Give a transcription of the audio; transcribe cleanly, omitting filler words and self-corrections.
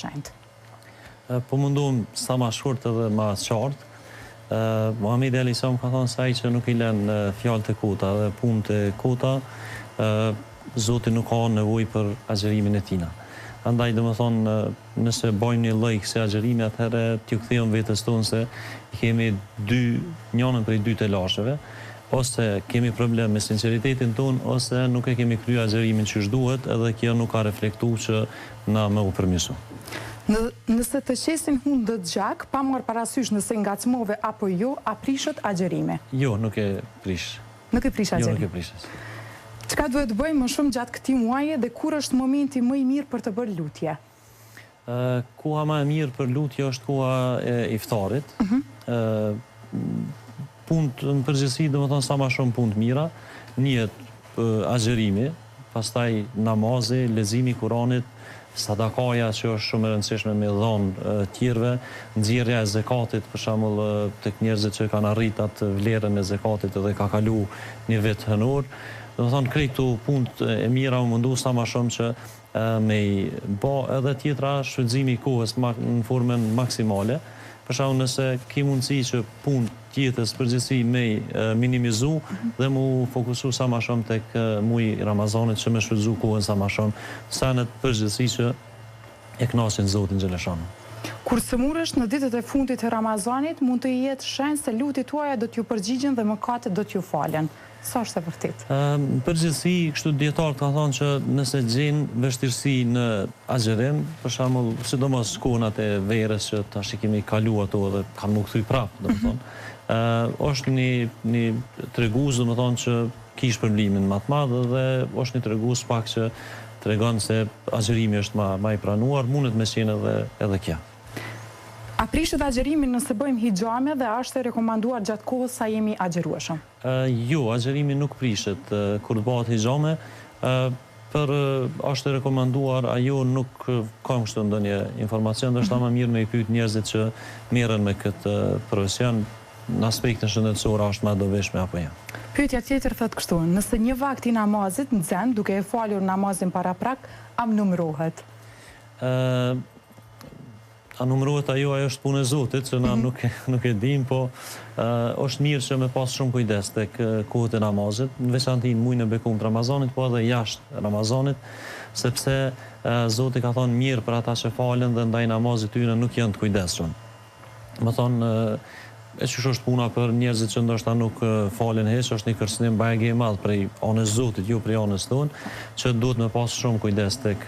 shenjtë. Po mundohem sa ma shkurt edhe ma qartë. Muhamedi alayhis salam ka thonë se ai që nuk i lën fjalët e kota dhe punët e kota, Zoti nuk ka nevojë për agjërimin e tina. Andaj domethënë nëse bëjmë një lloj kësaj agjërimi, atëherë t'ju kthejmë vetes tonë se kemi njënën prej dy të lasheve, ose kemi problem me sinceritetin ton, ose nuk e kemi kryer agjërimin që duhet, edhe kjo nuk ka reflektuar që na më u përmirësu. Nëse të qesin hundët gjak, pa marrë parasysh nëse ngacmove apo jo, a prishet agjërimi? Jo, nuk e prish. Nuk e prish agjërimi? Jo, nuk e prishes. Çka duhet të bëjmë më shumë gjatë këtij muaji dhe kur është momenti më i mirë për të bërë lutje? Koha më e mirë për lutje është koha e iftarit. Punë në përgjithësi, domethënë sa më shumë punë të mira, njihet agjërimi, pastaj namazi, leximi i Kuranit, sadakaja që është shumë e rëndësishme me dhënë tjerëve, nxjerrja e zakatit për shembull tek njerëzit që kanë arritur atë vlerën e zakatit edhe ka kalu një vit hënor. Domethënë këto punë e mira u mundu sa më shumë që me i bë edhe tjetra shfrytëzimi i kohës në formën maksimale. Për shembull nëse ke mundësi që punë tjetës përgjithësi me minimizu dhe mu fokusu sa më shumë tek muaji i Ramazanit që me shfrytëzu kohën sa më shumë, sa në përgjithësi që e kënaqin Zotin xhaleshanu. Kur sëmurësh në ditët e fundit të Ramazanit, mund të jetë shenjë se lutjet tuaja do t'ju përgjigjen dhe mëkatet do t'ju falen. Sa është e vërtet? Në përgjithësi, kështu dietarët ka thonë që nëse gjenë vështirësi në agjerim, për shembull, sidomos kohët e verës që tash i kemi kalu ato dhe kam nuk kthy prapë, domethënë, është një tregues, domethënë që kish problemin më të madh dhe është një tregues pak që tregon se agjerimi është më i pranuar, mundet me qenë edhe kjo. A prishet agjerimin nëse bëjmë hijame dhe është e rekomanduar gjatë kohës sa jemi agjërueshëm? Jo, agjerimi nuk prishet kur bëhet hijame, për është e rekomanduar, ajo nuk kam kështu ndonjë informacion, është më mirë me i pyet njerëzit që merren me këtë profesion, në aspektin shëndetësor është më e dobishme apo jo. Pyetja tjetër thotë kështu, nëse një vakt i namazit nxen duke e falur namazin paraprak, a numërohet? A numërohet ajo është punë e Zotit, që na nuk e dim, po është mirë që me pas shumë kujdes tek kohët e namazit, në veçantë në muajin e bekuar të Ramazanit, po edhe jashtë Ramazanit, sepse Zoti ka thonë mirë për ata që falen dhe ndaj namazit tyre nuk janë të kujdesshëm. Më thonë, e që është puna për njerëzit që ndoshta nuk falen heq, është një kërcënim bajegi i madh prej anës Zotit, jo prej anës tonë, që duhet me pas shumë kujdes tek